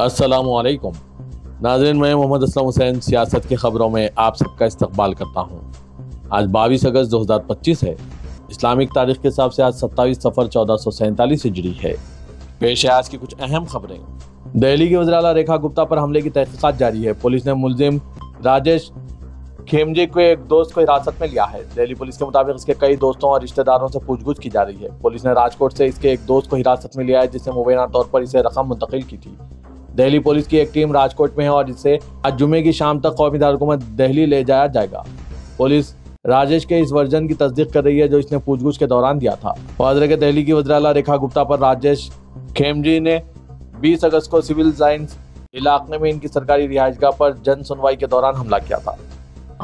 अस्सलामुअलैकुम नाज़रीन, मैं मोहम्मद असलम हुसैन सियासत की ख़बरों में आप सबका इस्तकबाल करता हूँ। आज 22 अगस्त 2025 है। इस्लामिक तारीख के हिसाब से आज 27 सफ़र 1447 हिजरी है। पेश है आज की कुछ अहम खबरें। दिल्ली की वज़ीर आला रेखा गुप्ता पर हमले की तहकीकात जारी है। पुलिस ने मुलजिम राजेश खेमजे के एक दोस्त को हिरासत में लिया है। दिल्ली पुलिस के मुताबिक इसके कई दोस्तों और रिश्तेदारों से पूछगछ की जा रही है। पुलिस ने राजकोट से इसके एक दोस्त को हिरासत में लिया है, जिसने मुबैना तौर पर इसे रकम मुंतकिल की थी। दिल्ली पुलिस की एक टीम राजकोट में है और इसे आज जुमे की शाम तक कौमी दारकूमत दिल्ली ले जाया जाएगा। पुलिस राजेश के इस वर्जन की तस्दीक कर रही है जो इसने पूछगछ के दौरान दिया था। वाज़ेह के दिल्ली की वज़ीर आला रेखा गुप्ता पर राजेश खेमजी ने 20 अगस्त को सिविल लाइंस इलाके में इनकी सरकारी रिहाइशगाह पर जन सुनवाई के दौरान हमला किया था।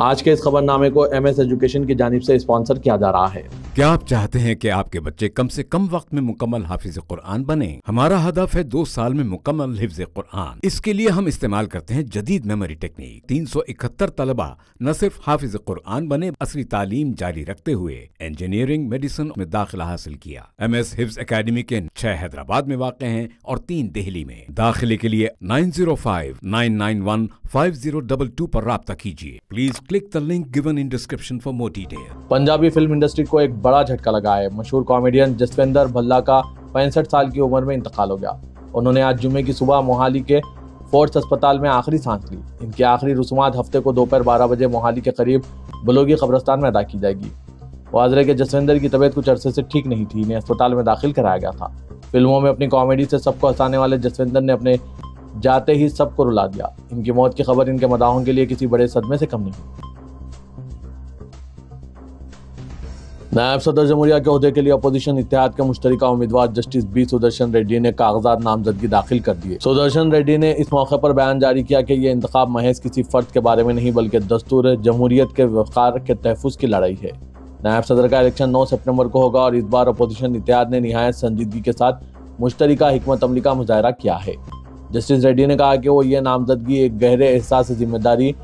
आज के इस खबरनामे को MS एजुकेशन की जानिब से स्पॉन्सर किया जा रहा है। क्या आप चाहते हैं कि आपके बच्चे कम से कम वक्त में मुकम्मल हाफिज कुरान बने? हमारा हदफ है 2 साल में मुकम्मल हिफ्ज कुरान। इसके लिए हम इस्तेमाल करते हैं जदीद मेमोरी टेक्निक। 371 तलबा न सिर्फ हाफिज कुरान बने, असली तालीम जारी रखते हुए इंजीनियरिंग मेडिसिन में दाखिला हासिल किया। MS हिफ्ज एकेडमी के 6 हैदराबाद में वाक़ हैं और 3 दिल्ली में। दाखिले के लिए 9059915022 पर राब्ता कीजिए। Please click the link given in description for more detail. Punjabi film industry को एक बड़ा झटका लगा है। मशहूर कॉमेडियन जसविंदर भल्ला का 65 साल की उम्र में इंतकाल हो गया। उन्होंने आज जुमे की सुबह मोहाली के फोर्ट्स अस्पताल में आखिरी सांस ली। इनकी आखिरी रसूमात हफ्ते को दोपहर 12 बजे मोहाली के करीब बलोगी कब्रिस्तान में अदा की जाएगी। वाज़ेह के जसविंदर की तबीयत कुछ अरसे से ठीक नहीं थी। इन्हें अस्पताल में दाखिल कराया गया था। फिल्मों में अपनी कॉमेडी से सबको हंसाने वाले जसविंदर ने अपने जाते ही सबको रुला दिया। इनकी मौत की खबर इनके मदाहों के लिए किसी बड़े सदमे से कम नहीं। नायब सदर जमहूरिया के ओहदे के लिए अपोजिशन इत्तेहाद के मुश्तरका उम्मीदवार जस्टिस B सुदर्शन रेड्डी ने कागजात नामजदगी दाखिल कर दिए। सुदर्शन रेड्डी ने इस मौके पर बयान जारी किया कि ये इंतखाब महज किसी फर्द के बारे में नहीं बल्कि दस्तूर जमहूरियत के वक़ार के तहफ़्फ़ुज़ की लड़ाई है। नायब सदर का इलेक्शन 9 सितंबर को होगा और इस बार अपोजिशन इत्तेहाद ने निहायत संजीदगी के साथ मुश्तरका हिकमत अमली का मुजाहरा किया है। जस्टिस रेड्डी ने कहा कि वो ये नामजदगी एक गहरे एहसास जिम्मेदारी,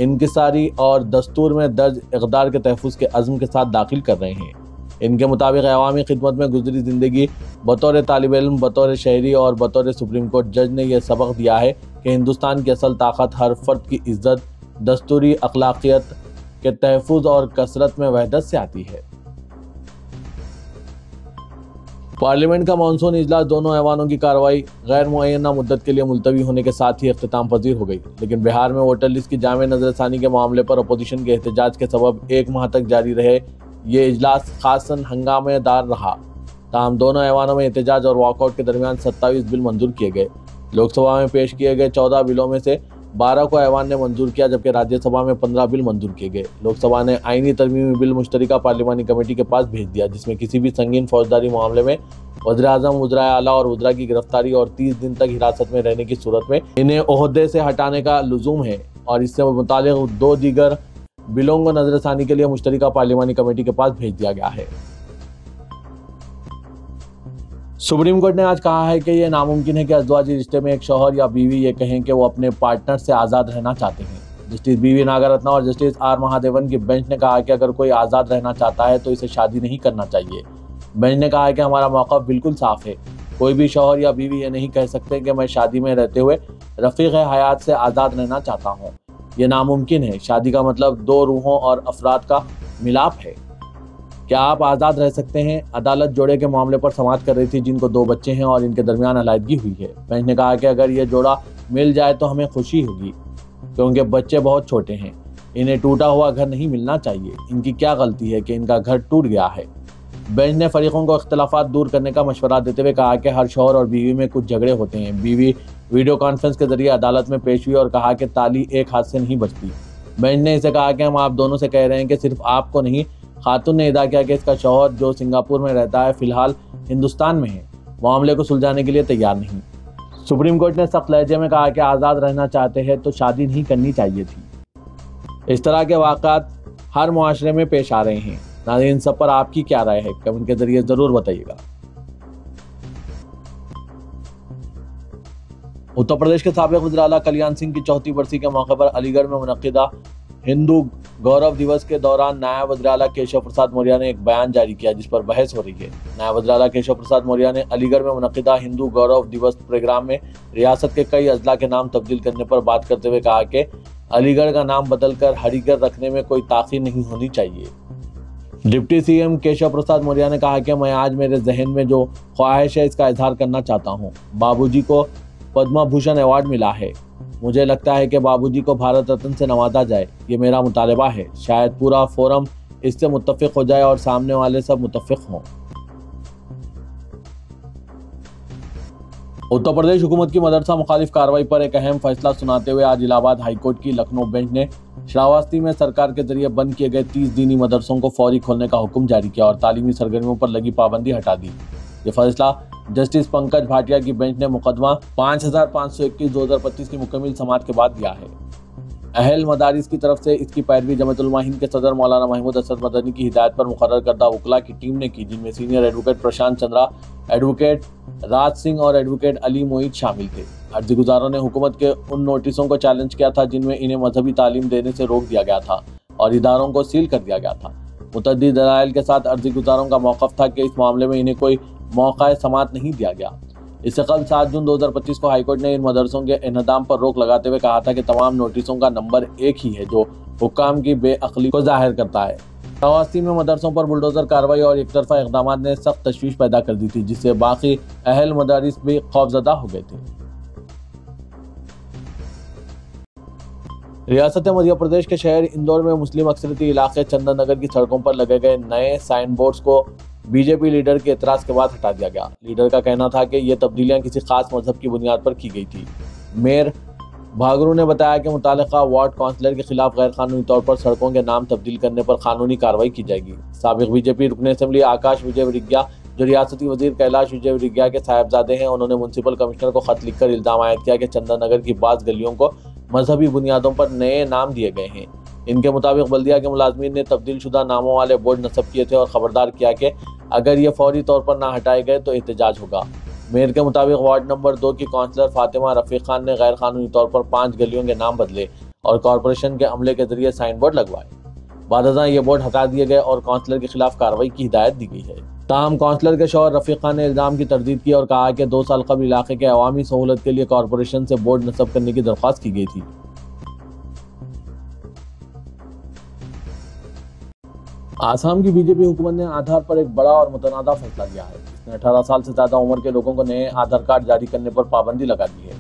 इनकिसारी और दस्तूर में दर्ज इक़दार के तहफ़्फ़ुज़ के अज़्म के साथ दाखिल कर रहे हैं। इनके मुताबिक अवामी खिदमत में गुजरी ज़िंदगी बतौर तालिब इल्म, बतौर शहरी और बतौर सुप्रीम कोर्ट जज ने यह सबक दिया है कि हिंदुस्तान की असल ताकत हर फ़र्द की इज़्ज़त, दस्तूरी अखलाकियत के तहफ़्फ़ुज़ और कसरत में वहदत से आती है। पार्लियामेंट का मानसून इजलास दोनों ऐवानों की कार्रवाई गैर मुअय्यना मुद्दत के लिए मुलतवी होने के साथ ही अख्तिताम पजीर हो गई। लेकिन बिहार में वोटर लिस्ट की जामे नजरसानी के मामले पर अपोजिशन के एहतजाज के सबब 1 माह तक जारी रहे ये इजलास खासन हंगामेदार रहा। ताहम दोनों ऐवानों में एहतजाज और वॉकआउट के दरमियान 27 बिल मंजूर किए गए। लोकसभा में पेश किए गए 14 बिलों में से 12 को ऐवान ने मंजूर किया, जबकि राज्यसभा में 15 बिल मंजूर किए गए। लोकसभा ने आईनी तरमीमी बिल मुश्तरका पार्लिमानी कमेटी के पास भेज दिया, जिसमें किसी भी संगीन फौजदारी मामले में वज़ीर-ए-आज़म, वज़ीर आला और वज़ीरा की गिरफ्तारी और 30 दिन तक हिरासत में रहने की सूरत में इन्हें ओहदे से हटाने का लुज़ूम है और इससे मुताल्लिक़ 2 दीगर बिलों को नजरसानी के लिए मुश्तरका पार्लिमानी कमेटी के पास भेज दिया गया है। सुप्रीम कोर्ट ने आज कहा है कि यह नामुमकिन है कि अज़वाजी रिश्ते में एक शौहर या बीवी ये कहें कि वो अपने पार्टनर से आज़ाद रहना चाहते हैं। जस्टिस BV नागरत्ना और जस्टिस R महादेवन की बेंच ने कहा कि अगर कोई आज़ाद रहना चाहता है तो इसे शादी नहीं करना चाहिए। बेंच ने कहा है कि हमारा मौक़िफ़ बिल्कुल साफ है। कोई भी शौहर या बीवी ये नहीं कह सकते कि मैं शादी में रहते हुए रफ़ीक़ हयात से आज़ाद रहना चाहता हूँ। ये नामुमकिन है। शादी का मतलब 2 रूहों और अफराद का मिलाप है। क्या आप आज़ाद रह सकते हैं? अदालत जोड़े के मामले पर समाअत कर रही थी जिनको 2 बच्चे हैं और इनके दरमियान अलायदगी हुई है। बेंच ने कहा कि अगर ये जोड़ा मिल जाए तो हमें खुशी होगी, क्योंकि बच्चे बहुत छोटे हैं। इन्हें टूटा हुआ घर नहीं मिलना चाहिए। इनकी क्या गलती है कि इनका घर टूट गया है? बेंच ने फरीकों को इख्तलाफात दूर करने का मशवरा देते हुए कहा कि हर शौहर और बीवी में कुछ झगड़े होते हैं। बीवी वीडियो कॉन्फ्रेंस के जरिए अदालत में पेश हुई और कहा कि ताली एक हाथ से नहीं बचती। बेंच ने इसे कहा कि हम आप दोनों से कह रहे हैं कि सिर्फ आपको नहीं, खातून ने अदा किया कि इसका शौहर जो सिंगापुर में रहता है फिलहाल हिंदुस्तान में है, मामले को सुलझाने के लिए तैयार नहीं। सुप्रीम कोर्ट ने सख्त लहजे में कहा कि आज़ाद रहना चाहते हैं तो शादी नहीं करनी चाहिए थी। इस तरह के वाक़ात हर मुआशरे में पेश आ रहे हैं। नाज़रीन, सब पर आपकी क्या राय है? कमेंट के जरिए ज़रूर बताइएगा। उत्तर प्रदेश के साबिक़ वज़ीर आला कल्याण सिंह की 34वीं बरसी के मौके पर अलीगढ़ में मुनक़िदा हिंदू गौरव दिवस के दौरान नायब वज़ीर आला केशव प्रसाद मौर्य ने एक बयान जारी किया जिस पर बहस हो रही है। नायब वज़ीर आला केशव प्रसाद मौर्य ने अलीगढ़ में मुनक़िदा हिंदू गौरव दिवस प्रोग्राम में रियासत के कई अजला के नाम तब्दील करने पर बात करते हुए कहा कि अलीगढ़ का नाम बदलकर हरिगढ़ रखने में कोई ताख़ीर नहीं होनी चाहिए। डिप्टी सीएम केशव प्रसाद मौर्य ने कहा कि मैं आज मेरे जहन में जो ख्वाहिश है इसका इजहार करना चाहता हूँ। बाबूजी को पद्म भूषण अवार्ड मिला है, मुझे लगता है कि बाबूजी को भारत रत्न से नवाजा जाए, ये मेरा मुतालबा है। शायद पूरा फोरम इससे मुत्तफिक हो जाए और सामने वाले सब मुत्तफिक हों। उत्तर प्रदेश हुकूमत की मदरसा मुखालिफ कार्रवाई पर एक अहम फैसला सुनाते हुए आज इलाहाबाद हाईकोर्ट की लखनऊ बेंच ने श्रावस्ती में सरकार के जरिए बंद किए गए 30 दीनी मदरसों को फौरी खोलने का हुक्म जारी किया और तालीमी सरगर्मियों पर लगी पाबंदी हटा दी। ये फैसला जस्टिस पंकज भाटिया की बेंच ने मुकदमा 5521/2025 की मुकम्मल समाअत के बाद दिया है। अहल मदारिस की तरफ से इसकी पैरवी जमात उलमा हिंद के सदर मौलाना महमूद असद मदनी की हिदायत पर मुकर्रर करदा वकला की टीम ने की, जिनमें सीनियर एडवोकेट प्रशांत चंद्रा, एडवोकेट राज सिंह और एडवोकेट अली मोईद शामिल थे। अर्जी गुजारों ने हुकूमत के उन नोटिसों को चैलेंज किया था जिनमें इन्हें मजहबी तालीम देने से रोक दिया गया था और इदारों को सील कर दिया गया था। मुतअद्दिद दलाइल के साथ अर्जी गुजारों का मौक़िफ़ था कि इस मामले में इन्हें कोई मौका समाअत नहीं दिया गया। इससे कल 7 जून 2025 को हाईकोर्ट ने इन मदरसों के इन्हदाम पर रोक लगाते हुए कहा था कि तमाम नोटिसों का नंबर एक ही है जो हुक्काम की बेअक्ली को जाहिर करता है। श्रावस्ती में मदरसों पर बुलडोजर कार्रवाई और एक तरफा इक़दाम ने सख्त तशवीश पैदा कर दी थी, जिससे बाकी अहल मदारिस भी खौफजदा हो गए थे। रियासत मध्य प्रदेश के शहर इंदौर में मुस्लिम अक्सरियती इलाके चंदन नगर की सड़कों पर लगे गए नए साइन बोर्ड्स को बीजेपी लीडर के एतराज़ के बाद हटा दिया गया। लीडर का कहना था कि ये तब्दीलियां किसी खास मजहब की बुनियाद पर की गई थी। मेयर भागरू ने बताया कि मुतालिका वार्ड काउंसलर के खिलाफ गैर कानूनी तौर पर सड़कों के नाम तब्दील करने पर कानूनी कार्रवाई की जाएगी। साबिक बीजेपी रुकन असेंबली आकाश विजय वरिग्या, जो रियासती वजीर कैलाश विजय वरिग्या के साहिबजादे हैं, उन्होंने म्यूनसिपल कमिश्नर को खत लिखकर इल्जाम आयद किया कि चंदन नगर की बाज़ गलियों को मजहबी बुनियादों पर नए नाम दिए गए हैं। इनके मुताबिक बल्दिया के मुलाजमीन ने तब्दील शुदा नामों वाले बोर्ड नस्ब किए थे और खबरदार किया कि अगर ये फौरी तौर पर ना हटाए गए तो एहतजाज होगा। मेयर के मुताबिक वार्ड नंबर 2 की काउंसलर फातिमा रफीक खान ने गैर कानूनी तौर पर 5 गलियों के नाम बदले और कॉरपोरेशन के अमले के जरिए साइन बोर्ड लगवाए। बादशाह ये बोर्ड हटा दिए गए और काउंसलर के खिलाफ कार्रवाई की हिदायत दी गई है। ताहम काउंसलर के शौहर रफीक खान ने इल्जाम की तरदीद की और कहा कि 2 साल कबल इलाके के अवामी सहूलत के लिए कॉरपोरेशन से बोर्ड नस्ब करने की दरख्वास्त की गई थी। आसाम की बीजेपी हुकूमत ने आधार पर एक बड़ा और मुतनाज़ा फैसला लिया है। इसने 18 साल से ज़्यादा उम्र के लोगों को नए आधार कार्ड जारी करने पर पाबंदी लगा दी है।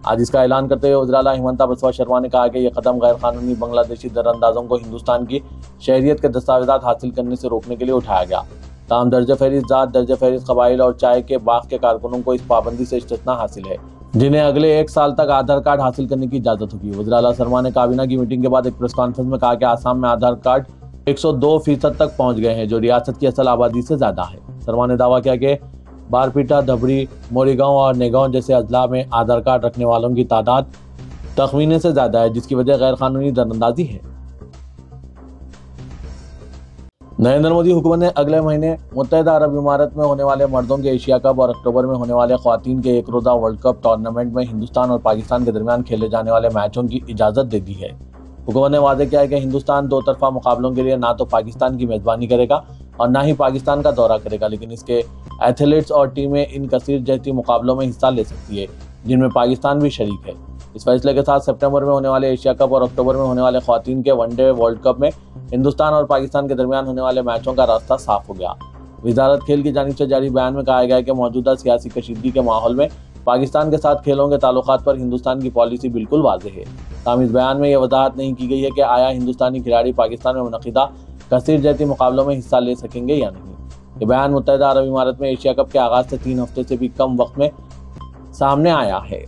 आज इसका ऐलान करते हुए वज़ीर आला हिमंता बिस्वा शर्मा ने कहा कि यह कदम गैर कानूनी बांग्लादेशी दरअंदाजों को हिंदुस्तान की शहरियत के दस्तावेजात हासिल करने से रोकने के लिए उठाया गया। ताहम दर्ज फहरिस्त ज़ात, दर्ज फहरिस्त कबाइल और चाय के बाग के कारकुनों को इस पाबंदी से इस्तिस्ना हासिल है, जिन्हें अगले 1 साल तक आधार कार्ड हासिल करने की इजाज़त होगी। वज़ीर आला शर्मा ने काबीना की मीटिंग के बाद एक प्रेस कॉन्फ्रेंस में कहा कि आसाम में आधार कार्ड 102% तक पहुंच गए हैं, जो रियासत की असल आबादी से ज़्यादा है। शर्मा ने दावा किया कि बारपीटा, धबरी, मोरीगांव और नेगांव जैसे अजला में आधार कार्ड रखने वालों की तादाद तखमीने से ज़्यादा है, जिसकी वजह गैर कानूनी दरअंदाजी है। नरेंद्र मोदी हुकूमत ने अगले महीने मुत्तहिदा अरब इमारात में होने वाले मर्दों के एशिया कप और अक्टूबर में होने वाले ख्वातीन के एक रोज़ा वर्ल्ड कप टूर्नामेंट में हिंदुस्तान और पाकिस्तान के दरमियान खेले जाने वाले मैचों की इजाज़त दे दी है। हुकूमत ने वादे किया है कि हिंदुस्तान 2 तरफा मुकाबलों के लिए ना तो पाकिस्तान की मेज़बानी करेगा और ना ही पाकिस्तान का दौरा करेगा, लेकिन इसके एथलीट्स और टीमें इन कसीर जहती मुकाबलों में हिस्सा ले सकती है, जिनमें पाकिस्तान भी शरीक है। इस फैसले के साथ सितंबर में होने वाले एशिया कप और अक्टूबर में होने वाले ख्वातीन के वनडे वर्ल्ड कप में हिंदुस्तान और पाकिस्तान के दरमियान होने वाले मैचों का रास्ता साफ हो गया। वजारत खेल की जानिब से जारी बयान में कहा गया है कि मौजूदा सियासी कशीदगी के माहौल में पाकिस्तान के साथ खेलों के ताल्लुकात पर हिंदुस्तान की पॉलिसी बिल्कुल वाज़ेह है। ताहम इस बयान में यह वजाहत नहीं की गई है कि आया हिंदुस्तानी खिलाड़ी पाकिस्तान में मुनक़िदा कसीर जहती मुकाबलों में हिस्सा ले सकेंगे या नहीं। ये बयान मुत्तहिदा अरब इमारात में एशिया कप के आगाज़ से 3 हफ्ते से भी कम वक्त में सामने आया है।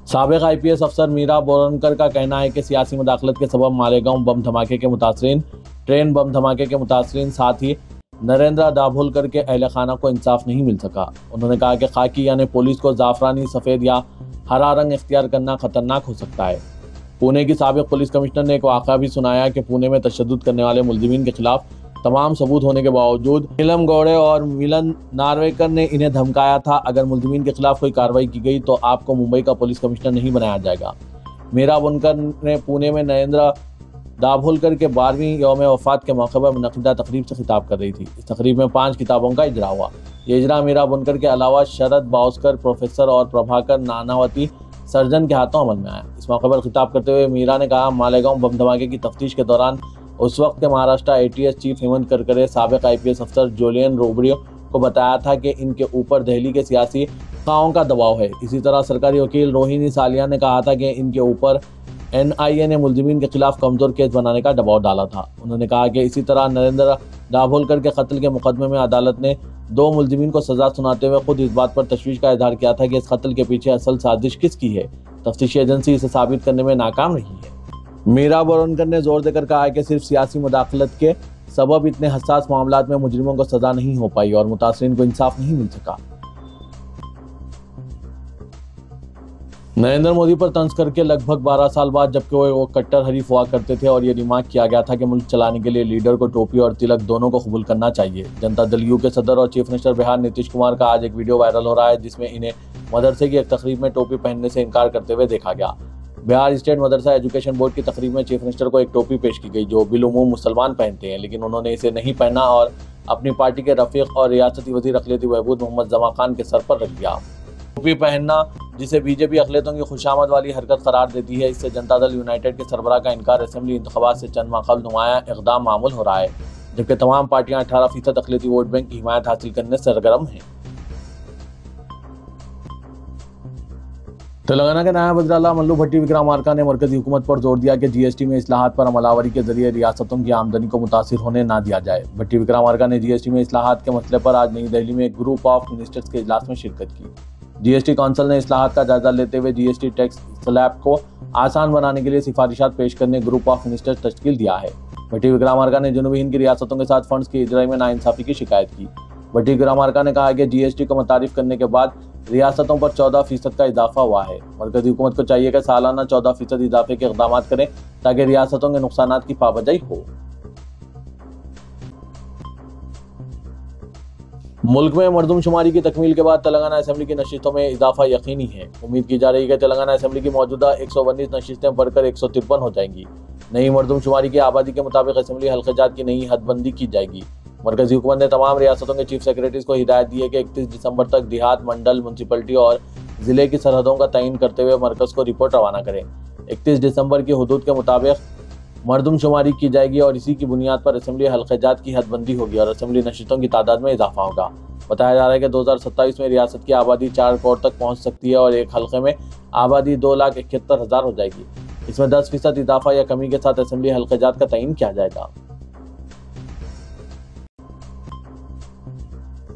साबिक़ IPS अफसर मीरा बोरनकर का कहना है कि सियासी मुदाखलत के सबब मालेगांव बम धमाके के मुतासरीन, ट्रेन बम धमाके के मुतासरीन, साथ ही नरेंद्र दाभोलकर के अहल खाना को इंसाफ नहीं मिल सका। उन्होंने कहा कि खाकी यानी पुलिस को जाफरानी, सफ़ेद या हरा रंग इख्तियार करना खतरनाक हो सकता है। पुणे की साबिक़ पुलिस कमिश्नर ने एक वाक़ा भी सुनाया कि पुणे में तशद्दुद करने वाले मुलजिमीन के खिलाफ तमाम सबूत होने के बावजूद नीलम गौड़े और मिलन नार्वेकर ने इन्हें धमकाया था, अगर मुलजिमीन के खिलाफ कोई कार्रवाई की गई तो आपको मुंबई का पुलिस कमिश्नर नहीं बनाया जाएगा। मीरा बुनकर ने पुणे में नरेंद्र दाभोलकर के 12वीं यौम वफात के मौके पर मुनक़िदा तकरीब से खिताब कर रही थी। इस तकरीब में 5 किताबों का इजरा हुआ। ये इजरा मीरा बुनकर के अलावा शरद बाउस्कर, प्रोफेसर और प्रभाकर नानावती सर्जन के हाथों अमल में आया। इस मौके पर खिताब करते हुए मीरा ने कहा, मालेगांव बम धमाके की तफ्तीश के दौरान उस वक्त के महाराष्ट्र ATS चीफ हेमंत करकरे साबिक IPS अफसर जुलियन रोबरियो को बताया था कि इनके ऊपर दिल्ली के सियासी खाओं का दबाव है। इसी तरह सरकारी वकील रोहिणी सालिया ने कहा था कि इनके ऊपर NIA ने मुलजिमीन के खिलाफ कमजोर केस बनाने का दबाव डाला था। उन्होंने कहा कि इसी तरह नरेंद्र दाभोलकर के कत्ल के मुकदमे में अदालत ने 2 मुलजिमीन को सजा सुनाते हुए खुद इस बात पर तशवीश का इजहार किया था कि इस कत्ल के पीछे असल साजिश किसकी है। तफ्तीशी एजेंसी इसे साबित करने में नाकाम रही है। मीरा बुनकर ने जोर देकर कहा है कि सिर्फ सियासी मुदाखलत के सबब इतने हसास मामलात में मुजरिमों को सजा नहीं हो पाई और मुतासरीन को इंसाफ नहीं मिल सका। नरेंद्र मोदी पर तंज करके लगभग 12 साल बाद जबकि वो कट्टर हरीफ हुआ करते थे और ये रिमार्क किया गया था कि मुल्क चलाने के लिए लीडर को टोपी और तिलक दोनों को कबूल करना चाहिए। जनता दल यू के सदर और चीफ मिनिस्टर बिहार नीतीश कुमार का आज एक वीडियो वायरल हो रहा है जिसमें इन्हें मदरसे की एक तकरीब में टोपी पहनने से इनकार करते हुए देखा गया। बिहार स्टेट मदरसा एजुकेशन बोर्ड की तकरीब में चीफ मिनिस्टर को एक टोपी पेश की गई जो बिलुमूम मुसलमान पहनते हैं, लेकिन उन्होंने इसे नहीं पहना और अपनी पार्टी के रफीक और रियासती वजीर अक़लियती बहबूद मोहम्मद जमा खान के सर पर रख दिया। टोपी पहनना जिसे बीजेपी अक़लियतों की खुशामद वाली हरकत करार देती है, इससे जनता दल यूनाइटेड के सरबराह का इनकार असेंबली इंतखाबात से चंद माह कबल नुमाया इक़दाम मामूल हो रहा है, जबकि तमाम पार्टियां 18% अक़लियती वोट बैंक की हिमायत हासिल करने सरगर्म हैं। तेलंगाना के नायब वज़ीर-ए-आला मल्लू भट्टी विक्रमार्का ने मरकजी हुकूमत पर जोर दिया कि GST में इस्लाहात पर अमलावरी के जरिए रियासतों की आमदनी को मुतासिर होने ना दिया जाए। भट्टी विक्रमार्का ने GST में इस्लाहात के मसले पर आज नई दिल्ली में एक ग्रुप ऑफ मिनिस्टर्स के इजलास में शिरकत की। GST काउंसिल ने इस्लाहात का जायजा लेते हुए GST टैक्स स्लैब को आसान बनाने के लिए सिफारिशात पेश करने ग्रुप ऑफ मिनिस्टर्स तश्कील दिया है। भट्टी विक्रमार्का ने जनूबी हिंद की रियासतों के साथ फंड्स की इजराई में नाइंसाफी की शिकायत की। भट्टी विक्रमार्का ने कहा कि GST को मुतारिफ करने के बाद रियासतों पर 14% का इजाफा हुआ है। मरकजी हुकूमत को चाहिए कि सालाना 14% इजाफे के इक़दाम करें ताकि रियासतों के नुकसानात की पाबंदी हो। मुल्क में मरदमशुमारी की तकमील के बाद तेलंगाना असेंबली की नशिस्तों में इजाफा यकीनी है। उम्मीद की जा रही है कि तेलंगाना असेंबली की मौजूदा 119 नशिस्तें बढ़कर 153 हो जाएंगी। नई मरदमशुमारी की आबादी के मुताबिक असेंबली हल्क़े-जात की नई हदबंदी की जाएगी। मरकजी हुकूमत ने तमाम रियासतों के चीफ सेक्रेटरीज को हिदायत दी है कि 31 दिसंबर तक देहात, मंडल, म्यूनसिपलिटी और ज़िले की सरहदों का तयन करते हुए मरकज़ को रिपोर्ट रवाना करें। 31 दिसंबर की हुदूद के मुताबिक मरदमशुमारी की जाएगी और इसी की बुनियाद पर असेंबली हल्क़े-जात की हदबंदी होगी और असेंबली नशिस्तों की तादाद में इजाफा होगा। बताया जा रहा है कि 2027 में रियासत की आबादी 4 करोड़ तक पहुँच सकती है और एक हल्के में आबादी 2,71,000 हो जाएगी। इसमें 10% इजाफा या कमी के साथ असेंबली हल्क़े-जात का तयन किया जाएगा।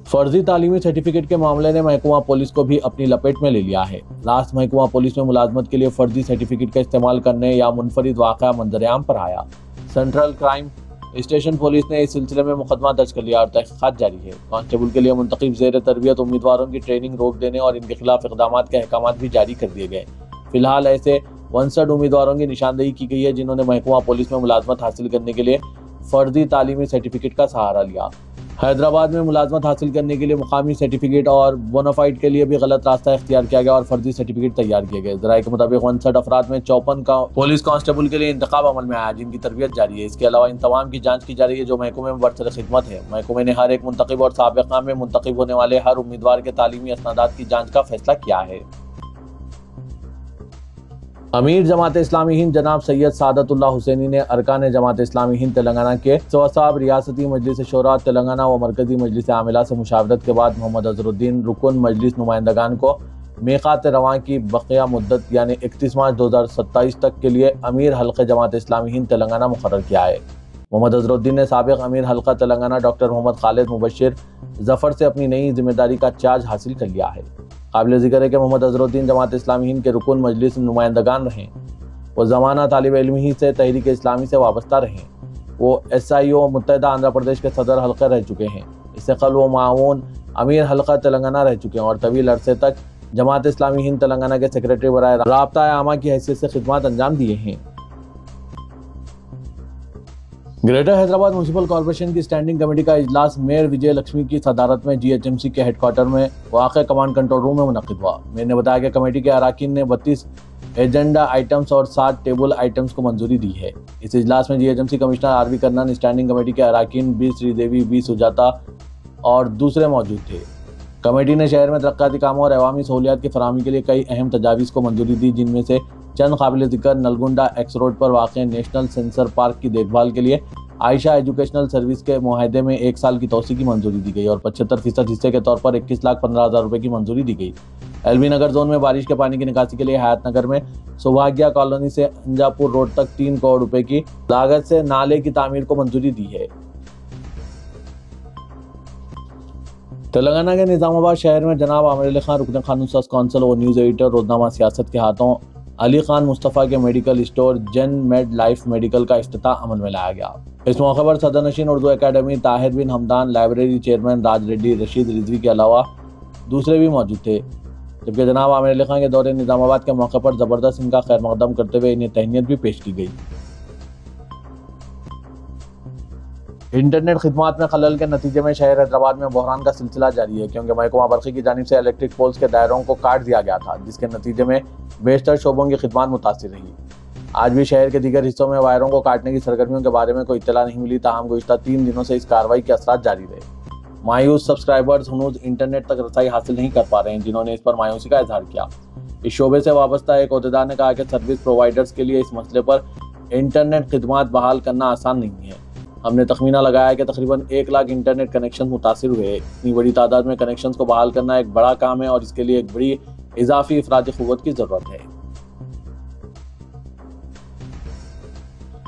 फर्जी तालीमी सर्टिफिकेट के मामले ने महकमा पुलिस को भी अपनी लपेट में ले लिया है। लास्ट महकमा पुलिस में मुलाजमत के लिए फर्जी सर्टिफिकेट का इस्तेमाल करने या मुनफरिद वाक़या मंजरेआम पर आया। सेंट्रल क्राइम स्टेशन पुलिस ने इस सिलसिले में मुकदमा दर्ज कर लिया और तहकीकात जारी है। कांस्टेबल के लिए मुंतखब ज़ेर तरबियत उम्मीदवारों की ट्रेनिंग रोक देने और इनके खिलाफ इक़दामात के अहकामात भी जारी कर दिए गए। फिलहाल ऐसे 61 उम्मीदवारों की निशानदेही की गई है जिन्होंने महकमा पुलिस में मुलाजमत हासिल करने के लिए फर्जी तालीमी सर्टिफिकेट का सहारा लिया। हैदराबाद में मुलाजमत हासिल करने के लिए मुकामी सर्टिफिकेट और बोनाफाइड के लिए भी गलत रास्ता इख्तियार किया गया और फर्जी सर्टिफिकेट तैयार किए गए। ज़राए के मुताबिक 59 अफराद में 54 का पुलिस कांस्टेबल के लिए इंतखाब अमल में आया जिनकी तरबियत जारी है। इसके अलावा इन तमाम की जांच की जा रही है जो महकमे में बरसर खिदमत है। महकमे ने हर एक मुंतखब और साबिक़ा में मुंतखब होने वाले हर उम्मीदवार के तालीमी असनादात की जाँच का फैसला किया है। अमीर जमात इस्लामी हिंद जनाब सैयद सादतुल्लाह हुसैनी ने अरकान जमात इस्लामी हिंद तेलंगाना के सवासाब रियासती मजलिस शोरा तेलंगाना व मरकजी मजलिस आमिला से मुशावरत के बाद मोहम्मद अजहरुद्दीन रुकन मजलिस नुमाइंदगान को मीक़ात रवां की बक़िया मुद्दत यानी 31 मार्च 2027 तक के लिए अमीर हल्क़े जमात इस्लामी हिंद तेलंगाना मुक़र्रर किया है। मोहम्मद अजहरुद्दीन ने साबिक़ अमीर हल्का तेलंगाना डॉक्टर मोहम्मद खालिद मुबशिर जफ़र से अपनी नई जिम्मेदारी का चार्ज हासिल कर लिया है। काबिल ज़िक्र है कि मोहम्मद अजहरुद्दीन जमात इस्लामी हिंद के रुकन मजलिस नुमाइंदगान रहें। वो ज़माना तालिब इल्म ही से तहरीक इस्लामी से वाबस्ता रहें। वो SIO मुत्तहिदा आंध्र प्रदेश के सदर हल्का रह चुके हैं। इससे कल वो माऊन अमीर हल्का तेलंगाना रह चुके हैं और तवील अरसे तक जमात इस्लामी हिंद तेलंगाना के सेक्रेटरी बराए राब्ता आमा की हैसियत से खिदमत अंजाम दिए हैं। ग्रेटर हैदराबाद म्यूनसिपल कॉर्पोरेशन की स्टैंडिंग कमेटी का इजलास मेयर विजय लक्ष्मी की सदारत में GHMC के हेडक्वार्टर में वाक़ कमांड कंट्रोल रूम में मुनक़िद हुआ। मेयर ने बताया कि कमेटी के अरकान ने 32 एजेंडा आइटम्स और 7 टेबल आइटम्स को मंजूरी दी है। इस इजलास में GHMC commissioner R V Kannan, standing committee के अरकान बी श्रीदेवी, बी सुजाता और दूसरे मौजूद थे। कमेटी ने शहर में तरक्काती कामों और अवामी सहूलियात की फराहमी के लिए कई अहम तजावीज़ को मंजूरी दी, जिनमें से चंद काबिल जिक्र नलगुंडा एक्स रोड पर वाक़ नेशनल सेंसर पार्क की देखभाल के लिए आयशा एजुकेशनल सर्विस के मुआहदे में 1 साल की तोसी की मंजूरी दी गई और 75% हिस्से के तौर पर 21,15,000 रुपये की मंजूरी दी गई। एलबी नगर जोन में बारिश के पानी की निकासी के लिए हयात नगर में सौभाग्या कॉलोनी से अंजापुर रोड तक 3 करोड़ रुपए की लागत से नाले की तामीर को मंजूरी दी है। तेलंगाना के निजामाबाद शहर में जनाब आमिर अली खान, रुकन कानून साज कौंसिल और न्यूज़ एडिटर रोजनामा सियासत के हाथों अली खान मुस्तफ़ा के मेडिकल स्टोर जन मेड लाइफ मेडिकल का इफ्तिताह अमल में लाया गया। इस मौके पर सदर नशीन उर्दू अकेडमी ताहिर बिन हमदान, लाइब्रेरी चेयरमैन राज रेड्डी, रशीद रिजवी के अलावा दूसरे भी मौजूद थे। जबकि जनाब आमिर अली खान के दौरे निजामाबाद के मौके पर ज़बरदस्त इनका खैर मकदम करते हुए इन्हें तहनीत भी पेश की गई। इंटरनेट खिदमात में खलल के नतीजे में शहर हैदराबाद में बहरान का सिलसिला जारी है, क्योंकि महकमा बरक़ी की जानिब से इलेक्ट्रिक पोल्स के दायरों को काट दिया गया था, जिसके नतीजे में बेशतर शोबों की खिदमत मुतासिर रही। आज भी शहर के दीगर हिस्सों में वायरों को काटने की सरगर्मियों के बारे में कोई इत्तला नहीं मिली, ताहम गुज़िश्ता 3 दिनों से इस कार्रवाई के असरात जारी रहे। मायूस सब्सक्राइबर्स हनूज इंटरनेट तक रसाई हासिल नहीं कर पा रहे हैं, जिन्होंने इस पर मायूसी का इजहार किया। इस शोबे से वाबस्ता एक ओहदेदार ने कहा कि सर्विस प्रोवाइडर्स के लिए इस मसले पर इंटरनेट खिदमत बहाल करना आसान नहीं है। हमने तखमीना लगाया कि तकरीबन 1 लाख इंटरनेट कनेक्शन मुतासिर हुए। इतनी बड़ी तादाद में कनेक्शंस को बहाल करना एक बड़ा काम है और इसके लिए एक बड़ी इजाफी अफरादी क़ुव्वत की ज़रूरत है।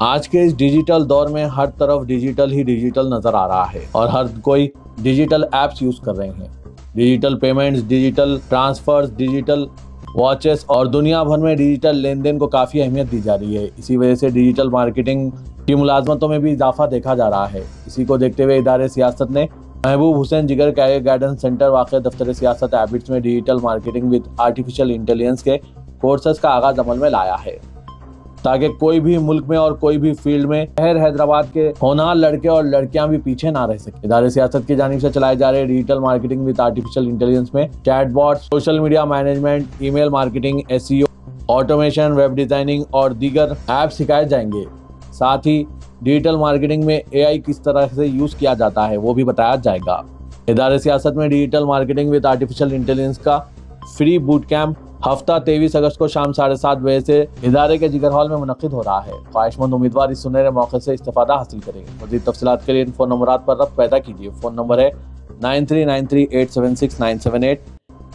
आज के इस डिजिटल दौर में हर तरफ डिजिटल ही डिजिटल नज़र आ रहा है और हर कोई डिजिटल ऐप्स यूज़ कर रहे हैं। Digital payments, digital transfers, digital watches और दुनिया भर में डिजिटल लेन देन को काफ़ी अहमियत दी जा रही है। इसी वजह से डिजिटल मार्केटिंग की मुलाजमतों में भी इजाफा देखा जा रहा है। इसी को देखते हुए इदारे सियासत ने महबूब हुसैन जिगर कैरियर गाइडेंस सेंटर वाक़ दफ्तर सियासत हैबिट्स में digital marketing with artificial intelligence के कोर्सेज का आगाज अमल में लाया है, ताकि कोई भी मुल्क में और कोई भी फील्ड में शहर हैदराबाद के होनहार लड़के और लड़कियां भी पीछे ना रह सके। इदारे सियासत की जानिब से चलाए जा रहे digital marketing with artificial intelligence में chatbot, social media management, email marketing, SEO, automation, web designing और दीगर ऐप सिखाए जाएंगे। साथ ही डिजिटल मार्केटिंग में एआई किस तरह से यूज किया जाता है वो भी बताया जाएगा। इदारे सियासत में digital marketing with artificial intelligence का फ्री बूट कैंप हफ्ता 23 अगस्त को शाम 7:30 बजे से इदारे के जिगर हॉल में मुनक्किद हो रहा है। ख्वाहिशमंद उम्मीदवार इस सुनहरे मौके से इस्तेफादा हासिल करें। मज़ीद तफसीलात के लिए इन फ़ोन नंबरात पर रब्त पैदा कीजिए। फ़ोन नंबर है 9393876978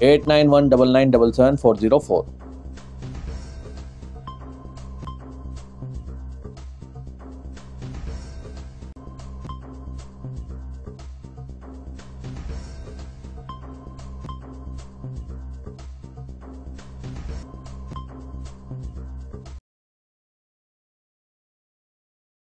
891999777404।